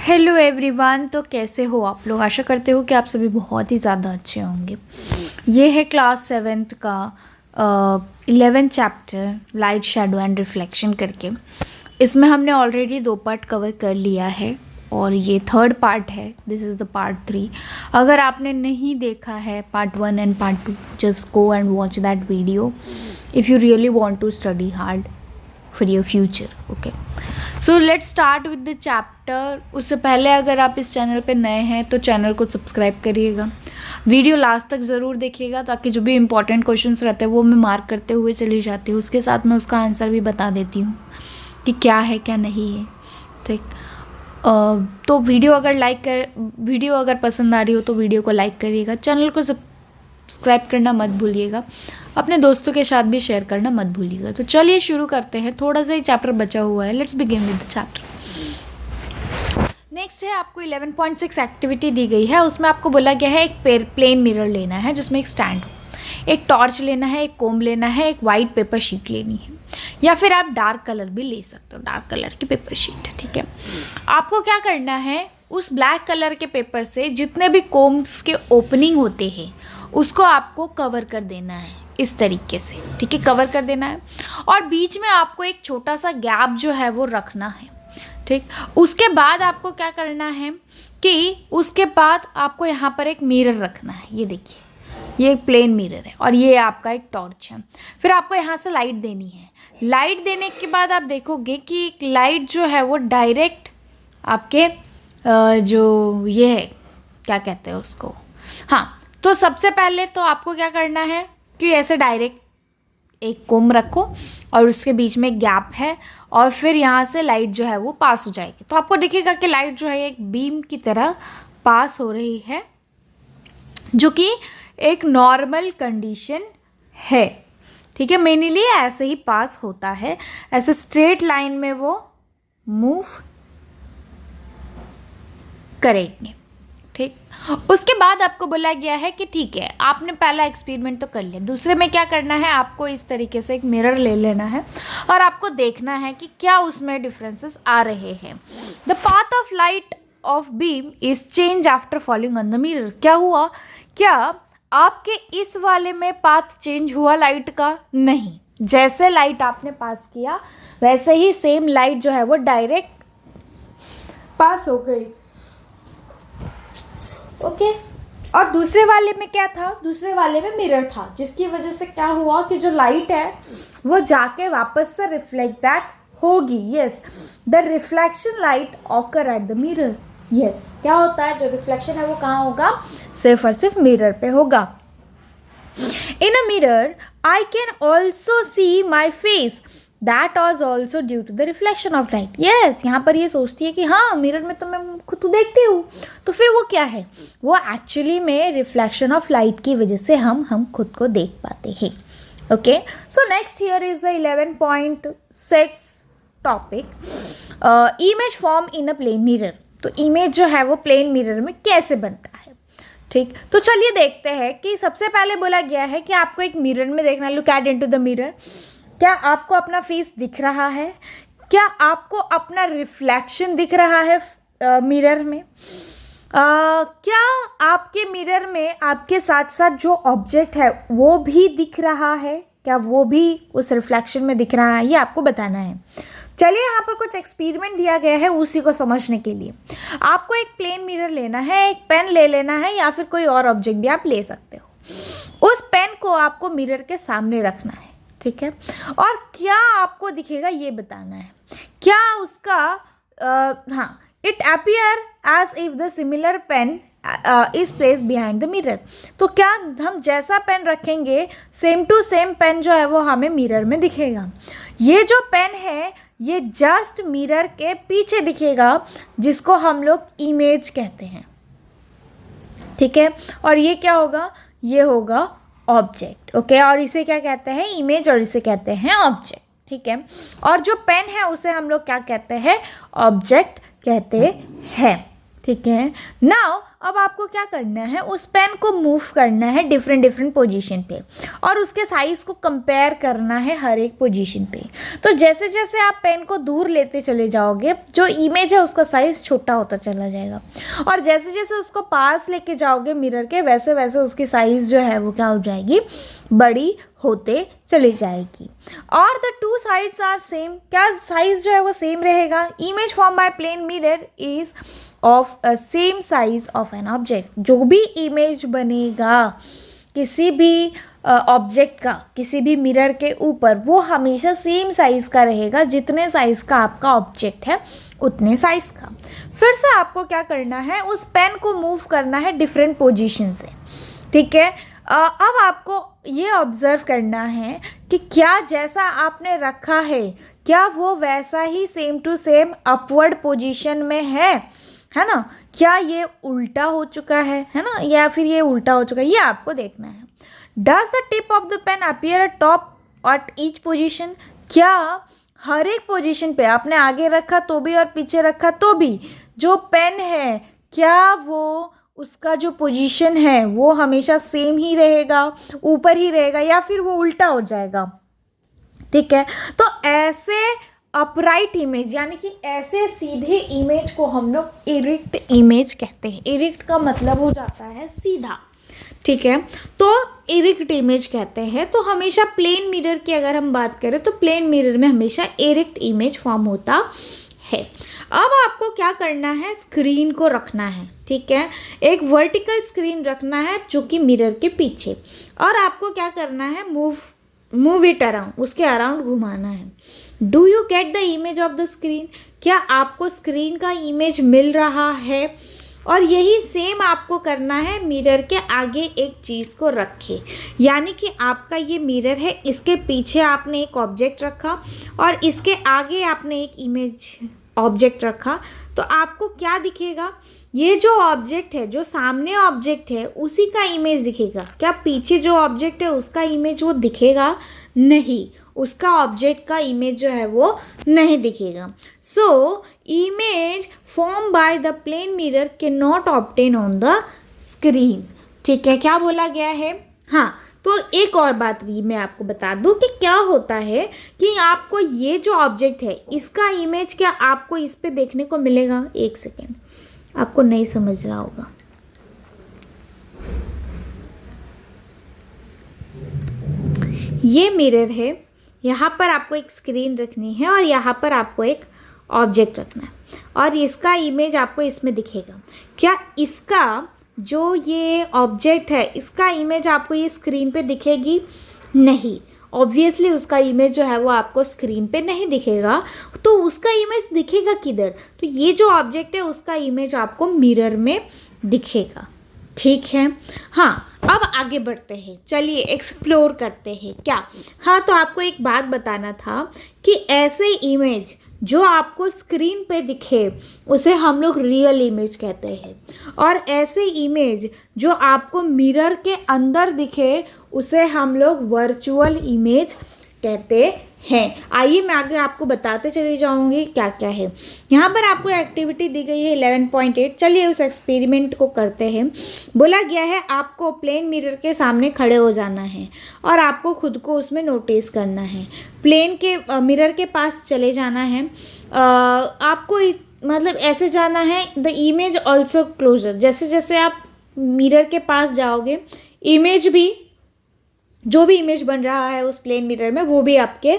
Hello everyone. तो कैसे हो आप लोग? आशा करते हो कि आप सभी बहुत ही ज़्यादा अच्छे होंगे। ये है क्लास 7th का 11th chapter light shadow and reflection करके। इसमें हमने ऑलरेडी 2 पार्ट कवर कर लिया है और ये 3rd पार्ट है। This is the part 3। अगर आपने नहीं देखा है part 1 and part 2, just go and watch that video if you really want to study hard for your future. Okay, so let's start with the chapter. उससे पहले अगर आप इस चैनल पे नए हैं तो चैनल को सब्सक्राइब करिएगा, वीडियो लास्ट तक ज़रूर देखिएगा ताकि जो भी इंपॉर्टेंट क्वेश्चंस रहते हैं वो मैं मार्क करते हुए चली जाती हूँ। उसके साथ मैं उसका आंसर भी बता देती हूँ कि क्या है क्या नहीं है। ठीक, तो वीडियो अगर पसंद आ रही हो तो वीडियो को लाइक करिएगा, चैनल को सब्सक्राइब करना मत भूलिएगा, अपने दोस्तों के साथ भी शेयर करना मत भूलिएगा। तो चलिए शुरू करते हैं। थोड़ा सा ही चैप्टर बचा हुआ है, let's begin with the chapter. Next है, आपको 11.6 एक्टिविटी दी गई है। उसमें आपको बोला गया है एक प्लेन मिरर लेना है जिसमें एक स्टैंड हो, एक टॉर्च लेना है, एक कोम लेना है, एक वाइट पेपर शीट लेनी है, या फिर आप डार्क कलर भी ले सकते हो, डार्क कलर की पेपर शीट। ठीक है, आपको क्या करना है, उस ब्लैक कलर के पेपर से जितने भी कोम्स के ओपनिंग होते हैं उसको आपको कवर कर देना है इस तरीके से। ठीक है, कवर कर देना है और बीच में आपको एक छोटा सा गैप जो है वो रखना है। ठीक, उसके बाद आपको क्या करना है कि उसके बाद आपको यहाँ पर एक मिरर रखना है। ये देखिए, ये एक प्लेन मिरर है और ये आपका एक टॉर्च है। फिर आपको यहाँ से लाइट देनी है। लाइट देने के बाद आप देखोगे कि लाइट जो है वो डायरेक्ट आपके जो ये है, क्या कहते हैं उसको, हाँ, तो सबसे पहले तो आपको क्या करना है कि ऐसे डायरेक्ट एक कोम रखो और उसके बीच में एक गैप है और फिर यहाँ से लाइट जो है वो पास हो जाएगी। तो आपको दिखेगा कि लाइट जो है एक बीम की तरह पास हो रही है, जो कि एक नॉर्मल कंडीशन है। ठीक है, मेनली ऐसे ही पास होता है, ऐसे स्ट्रेट लाइन में वो मूव करेंगे। ठीक, उसके बाद आपको बोला गया है कि ठीक है, आपने पहला एक्सपेरिमेंट तो कर लिया, दूसरे में क्या करना है, आपको इस तरीके से एक मिरर ले लेना है और आपको देखना है कि क्या उसमें डिफरेंसेस आ रहे हैं। The path of light of beam is change after falling on the mirror. क्या हुआ, क्या आपके इस वाले में पाथ चेंज हुआ लाइट का? नहीं, जैसे लाइट आपने पास किया वैसे ही सेम लाइट जो है वो डायरेक्ट पास हो गई। ओके, और दूसरे वाले में क्या था, दूसरे वाले में मिरर था, जिसकी वजह से क्या हुआ कि जो लाइट है वो जाके वापस से रिफ्लेक्ट बैक होगी। Yes, the reflection light occur at the mirror. Yes, क्या होता है, जो रिफ्लेक्शन है वो कहाँ होगा, सिर्फ और सिर्फ मिरर पे होगा। In a mirror I can also see my face, that was also due to the reflection of light. Yes, यहाँ पर ये सोचती है कि हाँ, मिरर में तो मैं खुद तो देखती हूँ, तो फिर वो क्या है, वो एक्चुअली में रिफ्लेक्शन ऑफ लाइट की वजह से हम खुद को देख पाते हैं। Okay, so next here is the 11.6 topic, image form in a plane mirror. तो इमेज जो है वो प्लेन मिरर में कैसे बनता है। ठीक, तो चलिए देखते हैं कि सबसे पहले बोला गया है कि आपको एक मिरर में देखना है। Look at into the mirror. क्या आपको अपना फेस दिख रहा है? क्या आपको अपना रिफ्लेक्शन दिख रहा है मिरर में? क्या आपके मिरर में आपके साथ साथ जो ऑब्जेक्ट है वो भी दिख रहा है? क्या वो भी उस रिफ्लेक्शन में दिख रहा है? ये आपको बताना है। चलिए, यहाँ पर कुछ एक्सपेरिमेंट दिया गया है उसी को समझने के लिए। आपको एक प्लेन मिरर लेना है, एक पेन ले लेना है, या फिर कोई और ऑब्जेक्ट भी आप ले सकते हो। उस पेन को आपको मिरर के सामने रखना है। ठीक है, और क्या आपको दिखेगा ये बताना है। क्या उसका हाँ, it appear as if the similar pen is place behind the mirror. तो क्या हम जैसा पेन रखेंगे सेम टू सेम पेन जो है वो हमें मिरर में दिखेगा। ये जो पेन है ये जस्ट मिरर के पीछे दिखेगा, जिसको हम लोग इमेज कहते हैं। ठीक है, और ये क्या होगा, ये होगा ऑब्जेक्ट। ओके, और इसे क्या कहते हैं, इमेज, और इसे कहते हैं ऑब्जेक्ट। ठीक है, और जो पेन है उसे हम लोग क्या कहते हैं, ऑब्जेक्ट कहते हैं। ठीक है। नाउ अब आपको क्या करना है, उस पेन को मूव करना है डिफरेंट डिफरेंट पोजीशन पे और उसके साइज़ को कंपेयर करना है हर एक पोजीशन पे। तो जैसे जैसे आप पेन को दूर लेते चले जाओगे, जो इमेज है उसका साइज़ छोटा होता चला जाएगा, और जैसे जैसे उसको पास लेके जाओगे मिरर के, वैसे वैसे उसकी साइज़ जो है वो क्या हो जाएगी, बड़ी होते चली जाएगी। और the two sides are same, क्या साइज़ जो है वो सेम रहेगा। Image form by plane mirror is of same size of an object. जो भी इमेज बनेगा किसी भी ऑब्जेक्ट का किसी भी मिरर के ऊपर, वो हमेशा सेम साइज़ का रहेगा, जितने साइज़ का आपका ऑब्जेक्ट है उतने साइज़ का। फिर से आपको क्या करना है, उस पेन को मूव करना है डिफरेंट पोजीशन से, ठीक है। अब आपको ये ऑब्ज़र्व करना है कि क्या जैसा आपने रखा है, क्या वो वैसा ही same to same upward position में है ना, क्या ये उल्टा हो चुका है ना, या फिर ये उल्टा हो चुका है, ये आपको देखना है। Does the tip of the pen appear at top at each position, क्या हर एक पोजीशन पे आपने आगे रखा तो भी और पीछे रखा तो भी जो पेन है, क्या वो उसका जो पोजीशन है वो हमेशा सेम ही रहेगा, ऊपर ही रहेगा, या फिर वो उल्टा हो जाएगा, ठीक है। तो ऐसे अपराइट इमेज यानी कि ऐसे सीधे इमेज को हम लोग इरेक्ट इमेज कहते हैं। इरेक्ट का मतलब हो जाता है सीधा, ठीक है, तो इरेक्ट इमेज कहते हैं। तो हमेशा प्लेन मिरर की अगर हम बात करें तो प्लेन मिरर में हमेशा इरेक्ट इमेज फॉर्म होता है। अब आपको क्या करना है, स्क्रीन को रखना है, ठीक है, एक वर्टिकल स्क्रीन रखना है जो कि मिरर के पीछे, और आपको क्या करना है, मूव इट अराउंड, उसके अराउंड घुमाना है। Do you get the image of the screen, क्या आपको स्क्रीन का इमेज मिल रहा है। और यही सेम आपको करना है मिरर के आगे एक चीज़ को रखे, यानी कि आपका ये मिरर है, इसके पीछे आपने एक ऑब्जेक्ट रखा और इसके आगे आपने एक इमेज ऑब्जेक्ट रखा, तो आपको क्या दिखेगा, ये जो ऑब्जेक्ट है, जो सामने ऑब्जेक्ट है उसी का इमेज दिखेगा। क्या पीछे जो ऑब्जेक्ट है उसका इमेज वो दिखेगा नहीं, उसका ऑब्जेक्ट का इमेज जो है वो नहीं दिखेगा। So image form by the plane mirror can not obtain on the screen, ठीक है, क्या बोला गया है। हाँ, तो एक और बात भी मैं आपको बता दूं कि क्या होता है कि आपको ये जो ऑब्जेक्ट है इसका इमेज क्या आपको इस पे देखने को मिलेगा। एक सेकेंड, आपको नहीं समझ रहा होगा, ये मिरर है, यहाँ पर आपको एक स्क्रीन रखनी है और यहाँ पर आपको एक ऑब्जेक्ट रखना है और इसका इमेज आपको इसमें दिखेगा। क्या इसका जो ये ऑब्जेक्ट है इसका इमेज आपको ये स्क्रीन पे दिखेगी नहीं, ऑब्वियसली उसका इमेज जो है वो आपको स्क्रीन पे नहीं दिखेगा। तो उसका इमेज दिखेगा किधर, तो ये जो ऑब्जेक्ट है उसका इमेज आपको मिरर में दिखेगा, ठीक है। हाँ, अब आगे बढ़ते हैं, चलिए एक्सप्लोर करते हैं क्या। हाँ, तो आपको एक बात बताना था कि ऐसे इमेज जो आपको स्क्रीन पे दिखे उसे हम लोग रियल इमेज कहते हैं, और ऐसे इमेज जो आपको मिरर के अंदर दिखे उसे हम लोग वर्चुअल इमेज कहते हैं। आइए मैं आगे आपको बताते चली जाऊंगी क्या क्या है। यहाँ पर आपको एक्टिविटी दी गई है 11.8। चलिए उस एक्सपेरिमेंट को करते हैं। बोला गया है आपको प्लेन मिरर के सामने खड़े हो जाना है और आपको खुद को उसमें नोटिस करना है। प्लेन के मिरर के पास चले जाना है, आपको मतलब ऐसे जाना है, द इमेज ऑल्सो क्लोजर। जैसे जैसे आप मिरर के पास जाओगे इमेज भी, जो भी इमेज बन रहा है उस प्लेन मिरर में वो भी आपके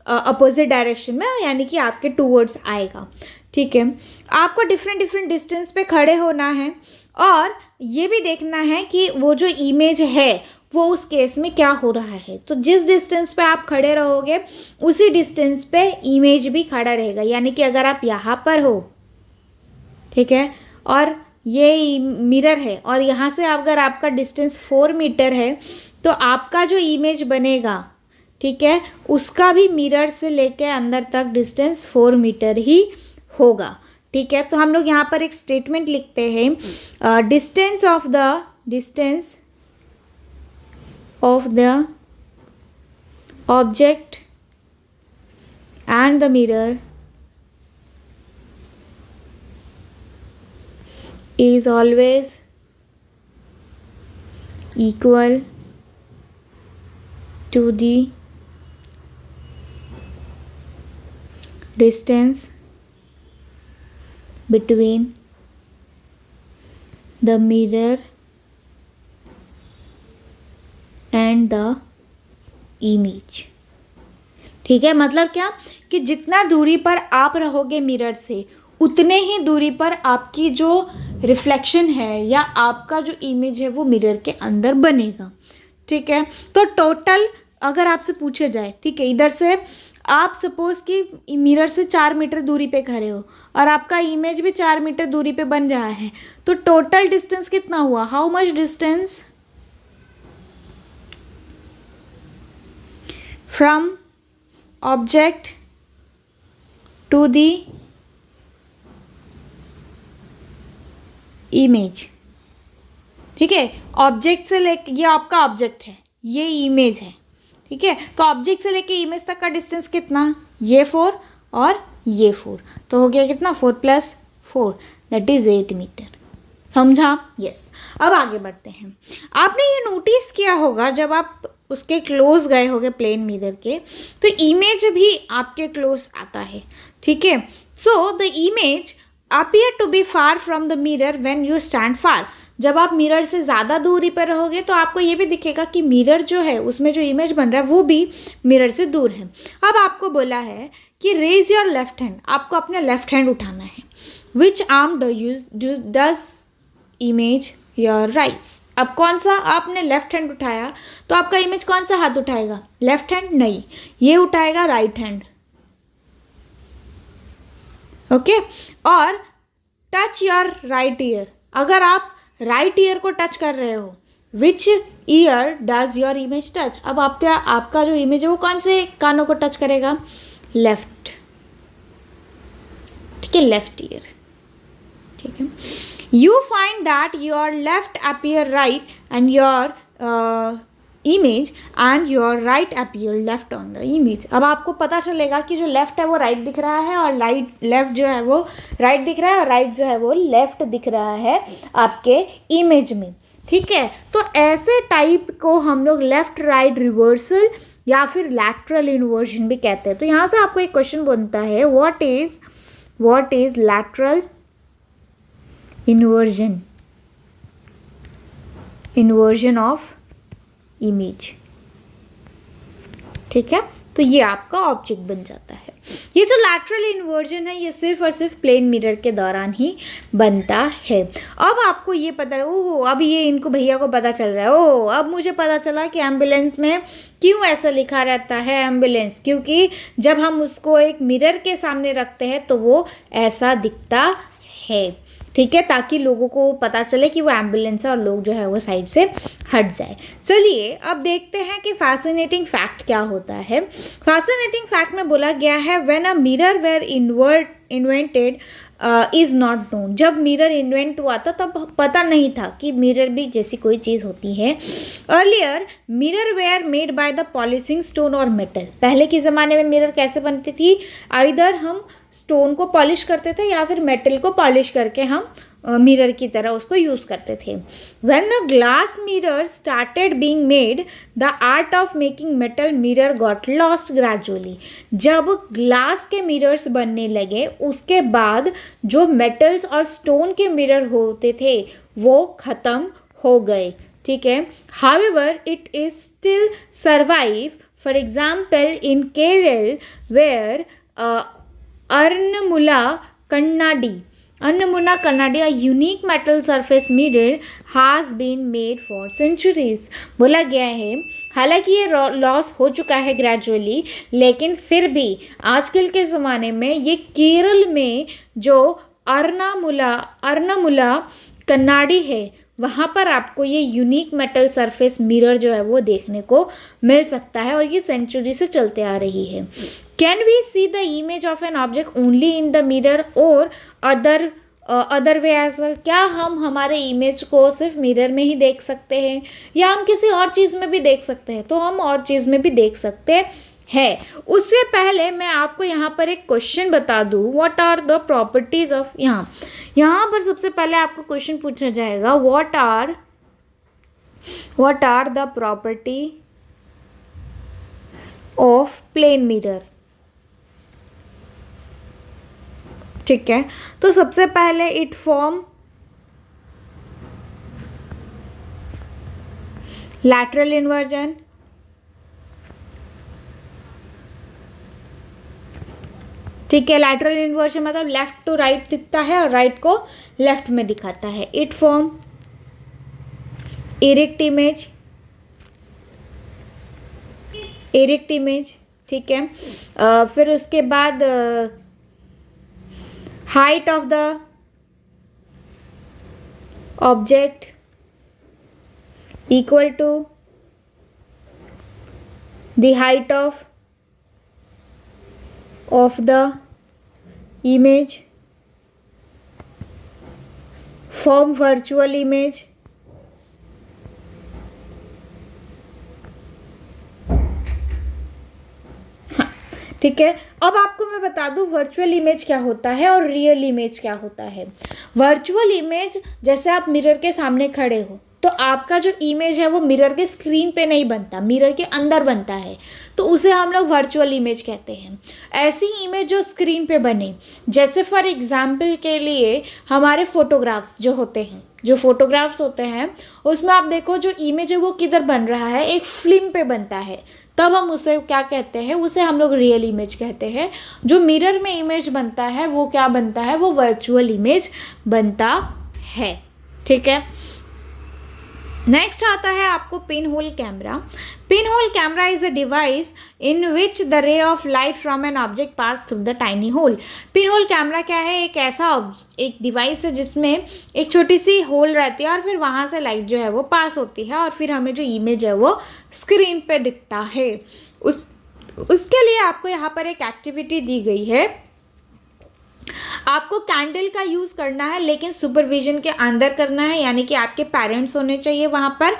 अपोजिट डायरेक्शन में, यानी कि आपके टूवर्ड्स आएगा, ठीक है। आपको डिफरेंट डिफरेंट डिस्टेंस पे खड़े होना है और ये भी देखना है कि वो जो इमेज है वो उस केस में क्या हो रहा है। तो जिस डिस्टेंस पे आप खड़े रहोगे उसी डिस्टेंस पे इमेज भी खड़ा रहेगा, यानी कि अगर आप यहाँ पर हो, ठीक है, और ये मिरर है और यहाँ से अगर आपका डिस्टेंस 4 मीटर है तो आपका जो इमेज बनेगा, ठीक है, उसका भी मिरर से लेके अंदर तक डिस्टेंस 4 मीटर ही होगा, ठीक है। तो हम लोग यहाँ पर एक स्टेटमेंट लिखते हैं, distance of the object and the mirror is always equal to the distance between the mirror and the image। ठीक है, मतलब क्या कि जितना दूरी पर आप रहोगे मिरर से उतने ही दूरी पर आपकी जो रिफ्लेक्शन है या आपका जो इमेज है वो मिरर के अंदर बनेगा। ठीक है, तो टोटल अगर आपसे पूछा जाए, ठीक है, इधर से आप सपोज कि मिरर से 4 मीटर दूरी पे खड़े हो और आपका इमेज भी 4 मीटर दूरी पे बन रहा है, तो टोटल डिस्टेंस कितना हुआ? How much distance from object to the image. ठीक है, ऑब्जेक्ट से लेके, ये आपका ऑब्जेक्ट है, ये इमेज है। ठीक है, तो ऑब्जेक्ट से लेके इमेज तक का डिस्टेंस कितना? ये 4 और ये 4, तो हो गया कितना? 4 + 4 दैट इज 8 मीटर। समझा? यस। अब आगे बढ़ते हैं। आपने ये नोटिस किया होगा जब आप उसके क्लोज गए होगे प्लेन मिरर के, तो इमेज भी आपके क्लोज आता है। ठीक है, so the image appear to be far from the mirror when you stand far। जब आप मिरर से ज़्यादा दूरी पर रहोगे तो आपको ये भी दिखेगा कि मिरर जो है उसमें जो इमेज बन रहा है वो भी मिरर से दूर है। अब आपको बोला है कि रेज योर लेफ्ट हैंड, आपको अपना लेफ्ट हैंड उठाना है। Which arm does image your rights. अब कौन सा आपने लेफ्ट हैंड उठाया तो आपका इमेज कौन सा हाथ उठाएगा? लेफ्ट हैंड नहीं, ये उठाएगा राइट हैंड। ओके, और टच योर राइट ईयर। अगर आप राइट ईयर को टच कर रहे हो, which year does your image touch. अब आपका जो इमेज है वो कौन से कानों को टच करेगा? लेफ्ट। ठीक है, लेफ्ट ईयर। ठीक है, you find that your left appear right and your image and your right appear left on the image. अब आपको पता चलेगा कि जो लेफ्ट है वो राइट दिख रहा है और लेफ्ट जो है वो राइट दिख रहा है और राइट जो है वो लेफ्ट दिख रहा है आपके इमेज में। ठीक है, तो ऐसे टाइप को हम लोग लेफ्ट राइट रिवर्सल या फिर लैटरल इन्वर्जन भी कहते हैं। तो यहाँ से आपको एक क्वेश्चन बनता है, what is lateral inversion of image. ठीक है, तो ये आपका ऑब्जेक्ट बन जाता है। ये जो लैटरल इन्वर्जन है ये सिर्फ और सिर्फ प्लेन मिरर के दौरान ही बनता है। अब आपको ये पता है, ओह अब ये इनको भैया को पता चल रहा है, ओह अब मुझे पता चला कि एम्बुलेंस में क्यों ऐसा लिखा रहता है एम्बुलेंस, क्योंकि जब हम उसको एक मिरर के सामने रखते हैं तो वो ऐसा दिखता है। ठीक है, ताकि लोगों को पता चले कि वो एम्बुलेंस है और लोग जो है वो साइड से हट जाए। चलिए अब देखते हैं कि फैसिनेटिंग फैक्ट क्या होता है। फैसिनेटिंग फैक्ट में बोला गया है when a mirror were invented is not known. जब मिरर इन्वेंट हुआ था तब पता नहीं था कि मिरर भी जैसी कोई चीज़ होती है। Earlier mirror were made by the polishing stone और मेटल। पहले के ज़माने में मिरर कैसे बनती थी? आइदर हम स्टोन को पॉलिश करते थे या फिर मेटल को पॉलिश करके हम मिरर की तरह उसको यूज़ करते थे। When the glass mirror started being made the art of making metal mirror got lost gradually. जब ग्लास के मिरर्स बनने लगे उसके बाद जो मेटल्स और स्टोन के मिरर होते थे वो ख़त्म हो गए। ठीक है, however it is still survive. For example in Kerala where Arnamula Kannadi, a unique metal surface mirror has been made for centuries। बोला गया है हालांकि ये लॉस हो चुका है ग्रेजुअली, लेकिन फिर भी आजकल के ज़माने में ये केरल में जो अर्नामुला कन्नाडी है वहाँ पर आपको ये यूनिक मेटल सरफेस मिरर जो है वो देखने को मिल सकता है और ये सेंचुरी से चलते आ रही है। Can we see the image of an object only in the mirror और अदर वे एज वेल। क्या हम हमारे इमेज को सिर्फ मिरर में ही देख सकते हैं या हम किसी और चीज़ में भी देख सकते हैं? तो हम और चीज़ में भी देख सकते है। उससे पहले मैं आपको यहाँ पर एक क्वेश्चन बता दूँ, what are the properties of, यहाँ पर सबसे पहले आपको क्वेश्चन पूछा जाएगा, what are the property of plane mirror. ठीक है, तो सबसे पहले इट फॉर्म लैटरल इन्वर्जन, ठीक है, लैटरल इन्वर्जन मतलब लेफ्ट टू राइट दिखता है और राइट को लेफ्ट में दिखाता है। इट फॉर्म इरेक्ट इमेज, ठीक है। फिर उसके बाद height of the object equal to the height of the image, form virtual image, ठीक है। अब आपको मैं बता दूं वर्चुअल इमेज क्या होता है और रियल इमेज क्या होता है। वर्चुअल इमेज, जैसे आप मिरर के सामने खड़े हो तो आपका जो इमेज है वो मिरर के स्क्रीन पे नहीं बनता, मिरर के अंदर बनता है, तो उसे हम लोग वर्चुअल इमेज कहते हैं। ऐसी इमेज जो स्क्रीन पे बने, जैसे फॉर एग्जांपल के लिए हमारे फोटोग्राफ्स जो होते हैं उसमें आप देखो जो इमेज है वो किधर बन रहा है, एक फिल्म पे बनता है, तब हम उसे क्या कहते हैं, उसे हम लोग रियल इमेज कहते हैं। जो मिरर में इमेज बनता है वो क्या बनता है, वो वर्चुअल इमेज बनता है, ठीक है। नेक्स्ट आता है आपको pin hole camera. Pin hole camera is a device in which the ray of light from an object pass through the tiny hole. Pin hole camera क्या है, एक डिवाइस है जिसमें एक छोटी सी होल रहती है और फिर वहाँ से लाइट जो है वो पास होती है और फिर हमें जो इमेज है वो स्क्रीन पे दिखता है। उसके लिए आपको यहाँ पर एक एक्टिविटी दी गई है, आपको कैंडल का यूज़ करना है लेकिन सुपरविजन के अंदर करना है, यानी कि आपके पेरेंट्स होने चाहिए वहाँ पर,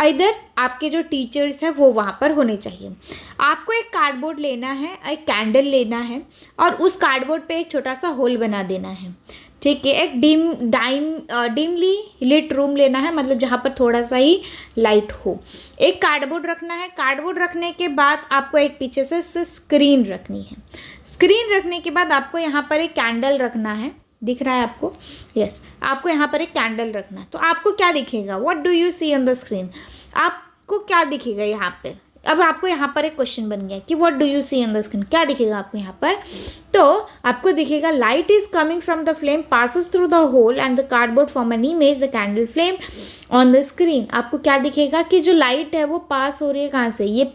इधर आपके जो टीचर्स हैं वो वहाँ पर होने चाहिए। आपको एक कार्डबोर्ड लेना है, एक कैंडल लेना है और उस कार्डबोर्ड पे एक छोटा सा होल बना देना है, ठीक है। एक डिमली लिट रूम लेना है, मतलब जहाँ पर थोड़ा सा ही लाइट हो। एक कार्डबोर्ड रखना है, कार्डबोर्ड रखने के बाद आपको एक पीछे से स्क्रीन रखनी है। स्क्रीन रखने के बाद आपको यहाँ पर एक कैंडल रखना है, दिख रहा है आपको, यस, आपको यहाँ पर एक कैंडल रखना है। तो आपको क्या दिखेगा, what do you see on the screen, आपको क्या दिखेगा यहाँ पे। अब आपको यहाँ पर एक क्वेश्चन बन गया कि what do you see on the screen, क्या दिखेगा आपको यहाँ पर, तो आपको दिखेगा light is coming from the flame passes through the hole and the cardboard form an image the candle flame on the screen. आपको क्या दिखेगा कि जो लाइट है वो पास हो रही है कहाँ से, ये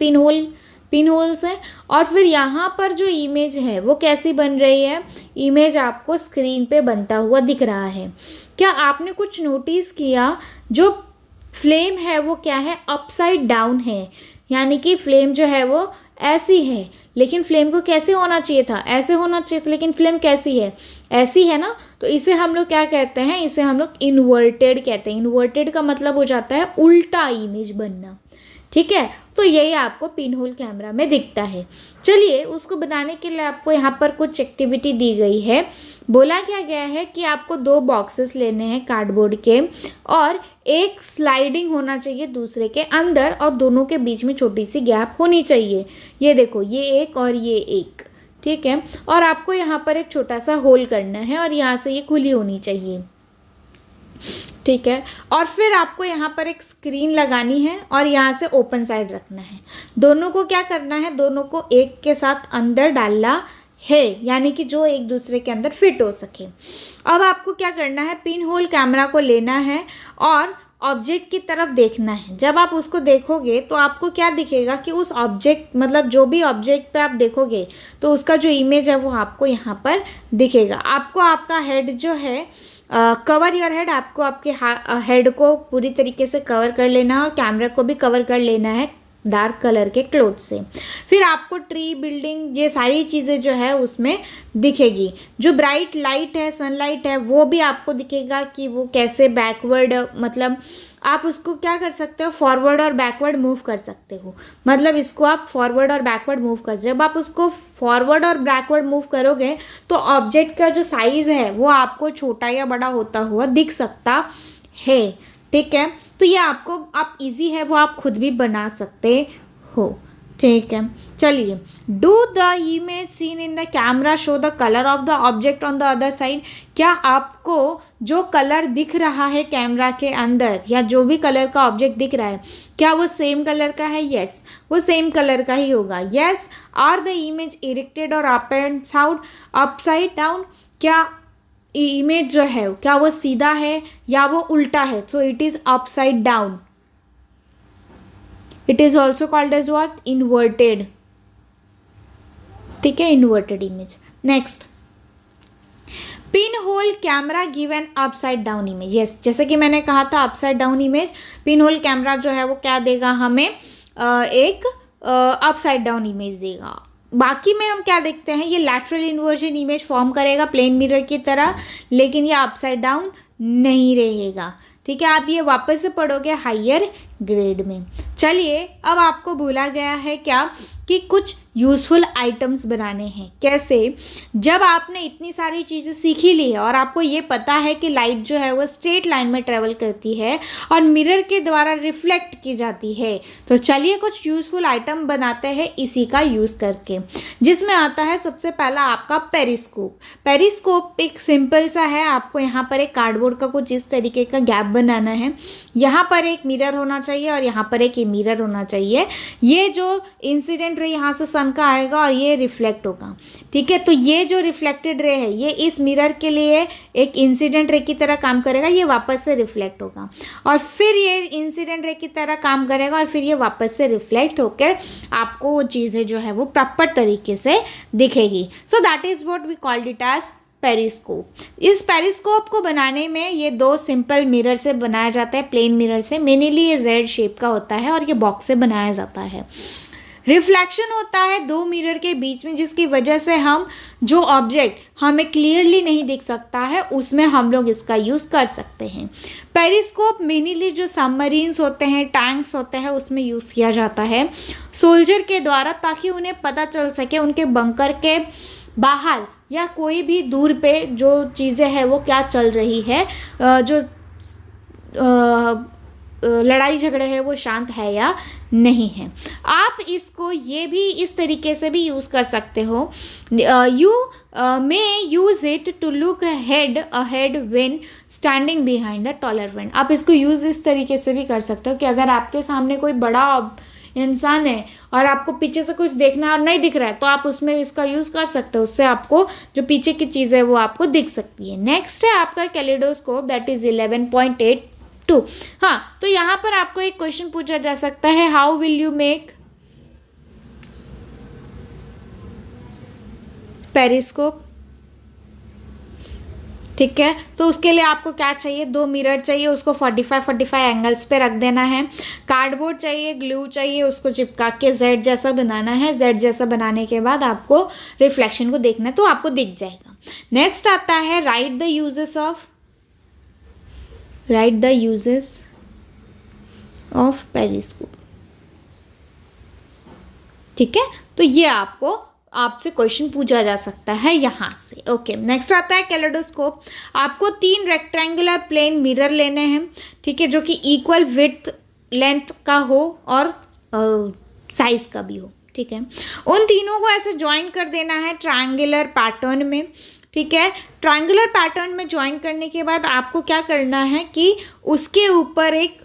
पिन होल्स है, और फिर यहाँ पर जो इमेज है वो कैसी बन रही है, इमेज आपको स्क्रीन पे बनता हुआ दिख रहा है। क्या आपने कुछ नोटिस किया, जो फ्लेम है वो क्या है, अपसाइड डाउन है, यानी कि फ्लेम जो है वो ऐसी है, लेकिन फ्लेम को कैसे होना चाहिए था, ऐसे होना चाहिए था, लेकिन फ्लेम कैसी है, ऐसी है ना। तो इसे हम लोग क्या कहते हैं, इसे हम लोग इन्वर्टेड कहते हैं। इन्वर्टेड का मतलब हो जाता है उल्टा इमेज बनना, ठीक है। तो यही आपको पिन होल कैमरा में दिखता है। चलिए, उसको बनाने के लिए आपको यहाँ पर कुछ एक्टिविटी दी गई है। बोला क्या गया है कि आपको 2 बॉक्सेस लेने हैं कार्डबोर्ड के और एक स्लाइडिंग होना चाहिए दूसरे के अंदर और दोनों के बीच में छोटी सी गैप होनी चाहिए। ये देखो, ये एक और ये एक, ठीक है। और आपको यहाँ पर एक छोटा सा होल करना है और यहाँ से ये खुली होनी चाहिए, ठीक है। और फिर आपको यहाँ पर एक स्क्रीन लगानी है और यहाँ से ओपन साइड रखना है। दोनों को क्या करना है, दोनों को एक के साथ अंदर डालना है, यानी कि जो एक दूसरे के अंदर फिट हो सके। अब आपको क्या करना है, पिन होल कैमरा को लेना है और ऑब्जेक्ट की तरफ देखना है। जब आप उसको देखोगे तो आपको क्या दिखेगा कि उस ऑब्जेक्ट, मतलब जो भी ऑब्जेक्ट पे आप देखोगे तो उसका जो इमेज है वो आपको यहाँ पर दिखेगा। आपको आपका हेड जो है, कवर योर हेड, आपको आपके हेड को पूरी तरीके से कवर कर लेना है और कैमरा को भी कवर कर लेना है डार्क कलर के क्लोथ से। फिर आपको ट्री, बिल्डिंग, ये सारी चीज़ें जो है उसमें दिखेगी। जो ब्राइट लाइट है, सनलाइट है, वो भी आपको दिखेगा कि वो कैसे बैकवर्ड, मतलब आप उसको क्या कर सकते हो, फॉरवर्ड और बैकवर्ड मूव कर सकते हो। मतलब इसको आप फॉरवर्ड और बैकवर्ड मूव कर, जब आप उसको फॉरवर्ड और बैकवर्ड मूव करोगे तो ऑब्जेक्ट का जो साइज़ है वो आपको छोटा या बड़ा होता हुआ दिख सकता है। ठीक है, तो ये आपको, आप इजी है वो आप खुद भी बना सकते हो। ठीक है, चलिए। Do the image seen in the camera show the colour of the object on the other side. क्या आपको जो कलर दिख रहा है कैमरा के अंदर, या जो भी कलर का ऑब्जेक्ट दिख रहा है, क्या वो सेम कलर का है? यस, वो सेम कलर का ही होगा। Yes, are the image erected और अप एंड साउड, अपसाइड डाउन। क्या इमेज जो है क्या वो सीधा है या वो उल्टा है? So it is upside down. It is also called as what? Inverted. ठीक है, inverted image. Next, pin hole camera give an upside down image. Yes, जैसे कि मैंने कहा था upside down image, pin hole camera जो है वो क्या देगा हमें, एक अपसाइड डाउन इमेज देगा। बाकी में हम क्या देखते हैं, ये लैटरल इन्वर्जन इमेज फॉर्म करेगा प्लेन मिरर की तरह, लेकिन ये अपसाइड डाउन नहीं रहेगा। ठीक है, आप ये वापस से पढ़ोगे हायर ग्रेड में। चलिए, अब आपको बोला गया है क्या कि कुछ यूज़फुल आइटम्स बनाने हैं। कैसे? जब आपने इतनी सारी चीज़ें सीखी ली है और आपको ये पता है कि लाइट जो है वो स्ट्रेट लाइन में ट्रेवल करती है और मिरर के द्वारा रिफ्लेक्ट की जाती है, तो चलिए कुछ यूज़फुल आइटम बनाते हैं इसी का यूज़ करके, जिसमें आता है सबसे पहला आपका पेरिस्कोप। पेरिस्कोप एक सिंपल सा है, आपको यहाँ पर एक कार्डबोर्ड का कुछ इस तरीके का गैप बनाना है, यहाँ पर एक मिरर होना चाहिए और यहाँ पर एक मिरर होना चाहिए। ये जो इंसिडेंट रे यहाँ से सन का आएगा और ये रिफ्लेक्ट होगा। ठीक है, तो ये जो रिफ्लेक्टेड रे है ये इस मिरर के लिए एक इंसिडेंट रे की तरह काम करेगा, ये वापस से रिफ्लेक्ट होगा और फिर ये इंसिडेंट रे की तरह काम करेगा और फिर ये वापस से रिफ्लेक्ट होकर आपको वो चीज़ें जो है वो प्रॉपर तरीके से दिखेगी। So that is what we called it as periscope. इस पेरिस्कोप को बनाने में ये दो सिंपल मिरर से बनाया जाता है, प्लेन मिरर से। मेनली ये जेड शेप का होता है और ये बॉक्स से बनाया जाता है। रिफ्लेक्शन होता है दो मिरर के बीच में, जिसकी वजह से हम जो ऑब्जेक्ट हमें क्लियरली नहीं दिख सकता है उसमें हम लोग इसका यूज़ कर सकते हैं। पेरिस्कोप मेनली जो सबमरीन्स होते हैं, टैंक्स होते हैं, उसमें यूज़ किया जाता है सोल्जर के द्वारा, ताकि उन्हें पता चल सके उनके बंकर के बाहर या कोई भी दूर पे जो चीज़ें हैं वो क्या चल रही है, जो लड़ाई झगड़े है वो शांत है या नहीं है। आप इसको ये भी इस तरीके से भी यूज़ कर सकते हो। You may use it to look ahead when standing behind the taller friend. आप इसको यूज़ इस तरीके से भी कर सकते हो कि अगर आपके सामने कोई बड़ा इंसान है और आपको पीछे से कुछ देखना है और नहीं दिख रहा है, तो आप उसमें इसका यूज़ कर सकते हो, उससे आपको जो पीछे की चीज़ है वो आपको दिख सकती है। नेक्स्ट है आपका कैलिडोस्कोप, दैट इज 11.82। हाँ, तो यहाँ पर आपको एक क्वेश्चन पूछा जा सकता है, how will you make periscope. ठीक है, तो उसके लिए आपको क्या चाहिए, दो मिरर चाहिए, उसको 45 एंगल्स पे रख देना है, कार्डबोर्ड चाहिए, ग्लू चाहिए, उसको चिपका के जेड जैसा बनाना है। जेड जैसा बनाने के बाद आपको रिफ्लेक्शन को देखना है तो आपको दिख जाएगा। नेक्स्ट आता है right the uses of periscope. ठीक है, तो ये आपसे क्वेश्चन पूछा जा सकता है यहाँ से। ओके, नेक्स्ट आता है कैलिडोस्कोप। आपको 3 रेक्टेंगुलर प्लेन मिरर लेने हैं, ठीक है, जो कि इक्वल विड्थ लेंथ का हो और साइज का भी हो। ठीक है, उन तीनों को ऐसे ज्वाइन कर देना है ट्रायंगुलर पैटर्न में। ठीक है, ट्रायंगुलर पैटर्न में ज्वाइन करने के बाद आपको क्या करना है कि उसके ऊपर एक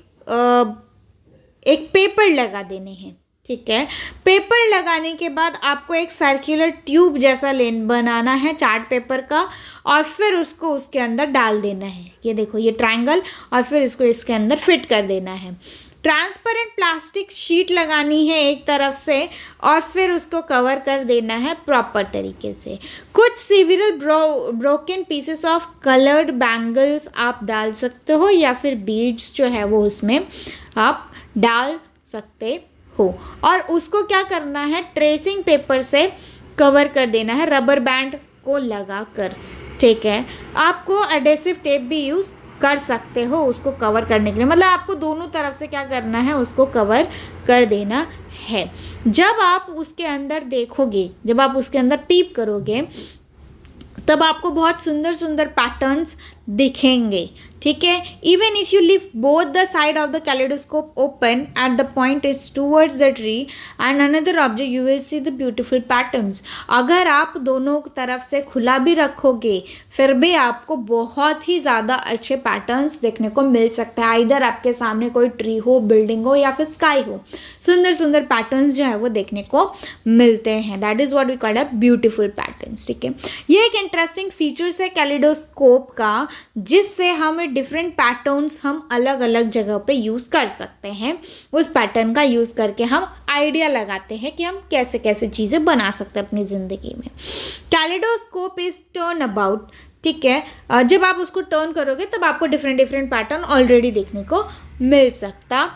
पेपर लगा देने हैं। ठीक है, पेपर लगाने के बाद आपको एक सर्कुलर ट्यूब जैसा बनाना है चार्ट पेपर का, और फिर उसको उसके अंदर डाल देना है। ये देखो, ये ट्रायंगल, और फिर इसको इसके अंदर फिट कर देना है। ट्रांसपेरेंट प्लास्टिक शीट लगानी है एक तरफ से और फिर उसको कवर कर देना है प्रॉपर तरीके से। कुछ civil broken pieces of coloured bangles आप डाल सकते हो, या फिर बीड्स जो है वो उसमें आप डाल सकते हो, और उसको क्या करना है, ट्रेसिंग पेपर से कवर कर देना है, रबर बैंड को लगा कर। ठीक है, आपको एडेसिव टेप भी यूज़ कर सकते हो उसको कवर करने के लिए, मतलब आपको दोनों तरफ से क्या करना है, उसको कवर कर देना है। जब आप उसके अंदर देखोगे, जब आप उसके अंदर पीप करोगे, तब आपको बहुत सुंदर सुंदर पैटर्न्स दिखेंगे। ठीक है, even if you leave both the side of the kaleidoscope open at the point is towards the tree and another object, you will see the beautiful patterns. अगर आप दोनों तरफ से खुला भी रखोगे, फिर भी आपको बहुत ही ज़्यादा अच्छे पैटर्न्स देखने को मिल सकता है। इधर आपके सामने कोई ट्री हो, बिल्डिंग हो या फिर स्काई हो, सुंदर सुंदर पैटर्न्स जो है वो देखने को मिलते हैं। That is what we call a beautiful patterns. ठीक है, ये एक इंटरेस्टिंग फीचर्स है कैलेडोस्कोप का, जिससे हमें डिफरेंट पैटर्न्स हम अलग अलग जगह पे यूज़ कर सकते हैं। उस पैटर्न का यूज़ करके हम आइडिया लगाते हैं कि हम कैसे कैसे चीज़ें बना सकते हैं अपनी ज़िंदगी में। Kaleidoscope is turn about. ठीक है, जब आप उसको टर्न करोगे तब आपको डिफरेंट डिफरेंट पैटर्न ऑलरेडी देखने को मिल सकता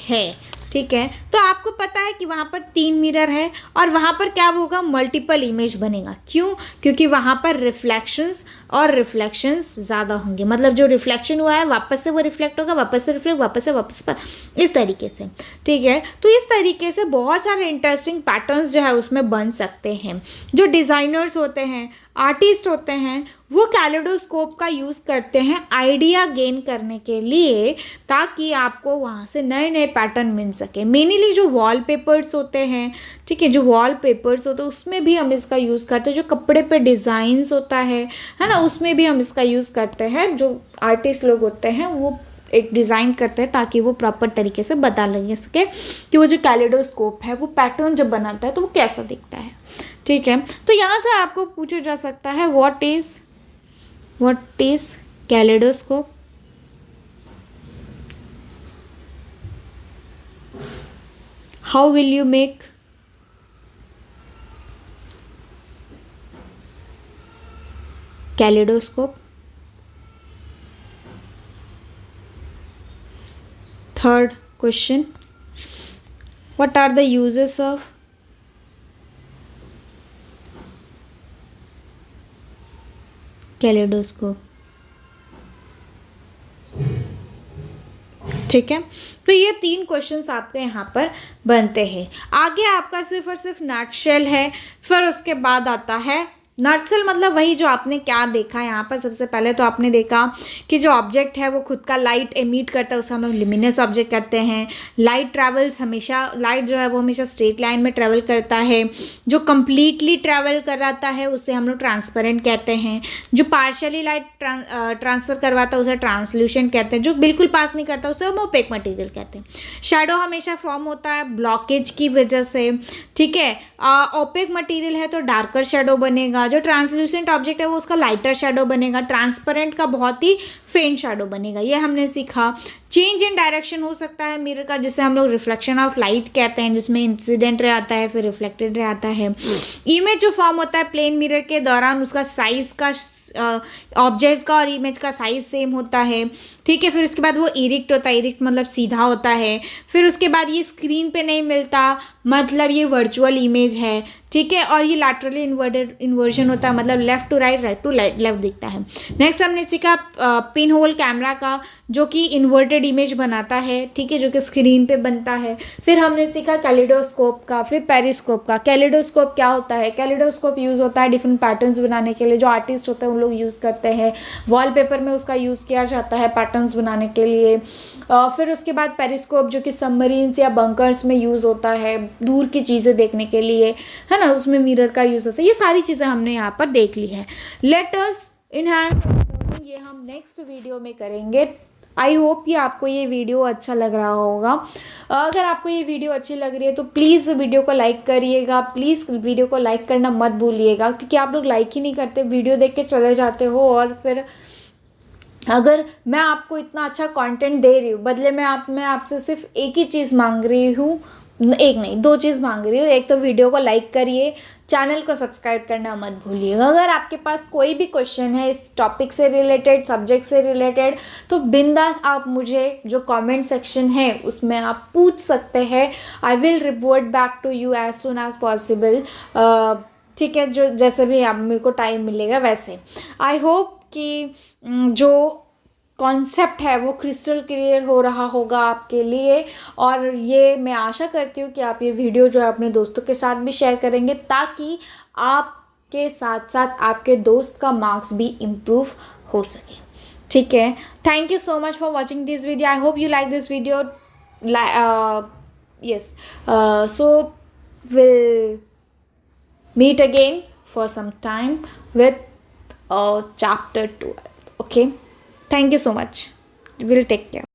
है। ठीक है, तो आपको पता है कि वहाँ पर 3 मिरर है और वहाँ पर क्या होगा, मल्टीपल इमेज बनेगा। क्यों? क्योंकि वहाँ पर रिफ्लेक्शंस और रिफ्लेक्शंस ज़्यादा होंगे, मतलब जो रिफ्लेक्शन हुआ है वापस से वो रिफ्लेक्ट होगा, वापस से रिफ्लेक्ट, वापस से वापस पर, इस तरीके से। ठीक है, तो इस तरीके से बहुत सारे इंटरेस्टिंग पैटर्न्स जो है उसमें बन सकते हैं। जो डिज़ाइनर्स होते हैं, आर्टिस्ट होते हैं, वो कैलेडोस्कोप का यूज़ करते हैं आइडिया गेन करने के लिए, ताकि आपको वहाँ से नए नए पैटर्न मिल सके। मेनली जो वॉलपेपर्स होते हैं, ठीक है, जो वॉलपेपर्स होते हैं उसमें भी हम इसका यूज़ करते हैं। जो कपड़े पे डिज़ाइंस होता है ना, उसमें भी हम इसका यूज़ करते हैं। जो आर्टिस्ट लोग होते हैं वो एक डिज़ाइन करते हैं ताकि वो प्रॉपर तरीके से बता लगे सके कि वो जो कैलेडोस्कोप है वो पैटर्न जब बनाता है तो वो कैसा दिखता है। ठीक है, तो यहाँ से आपको पूछा जा सकता है what is kaleidoscope. How will you make kaleidoscope. Third question, what are the uses of kaleidoscope. ठीक है, तो ये 3 क्वेश्चंस आपके यहाँ पर बनते हैं। आगे आपका सिर्फ और सिर्फ नटशेल है, फिर उसके बाद आता है नटशेल, मतलब वही जो आपने क्या देखा यहाँ पर। सबसे पहले तो आपने देखा कि जो ऑब्जेक्ट है वो खुद का लाइट एमिट करता है, उसे हम लोग लिमिनस ऑब्जेक्ट कहते हैं। लाइट ट्रैवल्स हमेशा, लाइट जो है वो हमेशा स्ट्रेट लाइन में ट्रैवल करता है। जो कम्प्लीटली ट्रैवल कराता है उसे हम लोग ट्रांसपेरेंट कहते हैं। जो पार्शियली लाइट ट्रांसफर करवाता है उसे ट्रांसल्यूशन कहते हैं। जो बिल्कुल पास नहीं करता उसे हम ओपेक मटीरियल कहते हैं। शैडो हमेशा फॉर्म होता है ब्लॉकेज की वजह से। ठीक है, ओपेक मटीरियल है तो डार्कर शेडो बनेगा। जो ट्रांसल्यूसेंट ऑब्जेक्ट है वो उसका लाइटर शेडो बनेगा। ट्रांसपेरेंट का बहुत ही फेंट शेडो बनेगा। ये हमने सीखा। चेंज इन डायरेक्शन हो सकता है मिरर का, जिसे हम लोग रिफ्लेक्शन ऑफ लाइट कहते हैं, जिसमें इंसिडेंट रहता है फिर रिफ्लेक्टेड रहता है। इमेज जो फॉर्म होता है प्लेन मिरर के दौरान, उसका साइज का ऑब्जेक्ट का और इमेज का साइज सेम होता है। ठीक है, फिर उसके बाद वो इरिक्ट होता है, इरिक्ट मतलब सीधा होता है। फिर उसके बाद ये स्क्रीन पे नहीं मिलता, मतलब ये वर्चुअल इमेज है। ठीक है, और ये लैटरली इन्वर्जन होता है, मतलब left to right, right to left दिखता है। नेक्स्ट हमने सीखा पिन होल कैमरा का, जो कि इन्वर्टेड इमेज बनाता है। ठीक है, जो कि स्क्रीन पे बनता है। फिर हमने सीखा कैलेडोस्कोप का, फिर पेरिस्कोप का। कैलेडोस्कोप क्या होता है? कैलेडोस्कोप यूज़ होता है डिफरेंट पैटर्न्स बनाने के लिए। जो आर्टिस्ट होते हैं उन लोग यूज़ करते हैं। वॉलपेपर में उसका यूज़ किया जाता है पैटर्न्स बनाने के लिए। फिर उसके बाद पेरिस्कोप, जो कि सबमरीन्स या बंकर्स में यूज़ होता है दूर की चीज़ें देखने के लिए, है ना, उसमें मिरर का यूज़ होता है। ये सारी चीज़ें हमने यहाँ पर देख ली है। लेट अस इनहैंस लर्निंग, ये हम नेक्स्ट वीडियो में करेंगे। आई होप कि आपको ये वीडियो अच्छा लग रहा होगा। अगर आपको ये वीडियो अच्छी लग रही है तो प्लीज़ वीडियो को लाइक करिएगा। प्लीज़ वीडियो को लाइक करना मत भूलिएगा, क्योंकि आप लोग लाइक ही नहीं करते, वीडियो देख के चले जाते हो। और फिर अगर मैं आपको इतना अच्छा कंटेंट दे रही हूँ, बदले में मैं आपसे सिर्फ एक ही चीज़ मांग रही हूँ, एक नहीं, 2 चीज़ मांग रही हूँ। एक तो वीडियो को लाइक करिए, चैनल को सब्सक्राइब करना मत भूलिएगा। अगर आपके पास कोई भी क्वेश्चन है इस टॉपिक से रिलेटेड, सब्जेक्ट से रिलेटेड, तो बिंदास आप मुझे जो कमेंट सेक्शन है उसमें आप पूछ सकते हैं। I will report back to you as soon as possible. ठीक है, जो जैसे भी आप मेरे को टाइम मिलेगा वैसे। आई होप कि जो कॉन्सेप्ट है वो क्रिस्टल क्लियर हो रहा होगा आपके लिए, और ये मैं आशा करती हूँ कि आप ये वीडियो जो है अपने दोस्तों के साथ भी शेयर करेंगे, ताकि आपके साथ साथ आपके दोस्त का मार्क्स भी इम्प्रूव हो सके। ठीक है, thank you so much for watching this video. I hope you like this video. Yes, so will meet again for some time with chapter 12. Okay, thank you so much. We'll take care.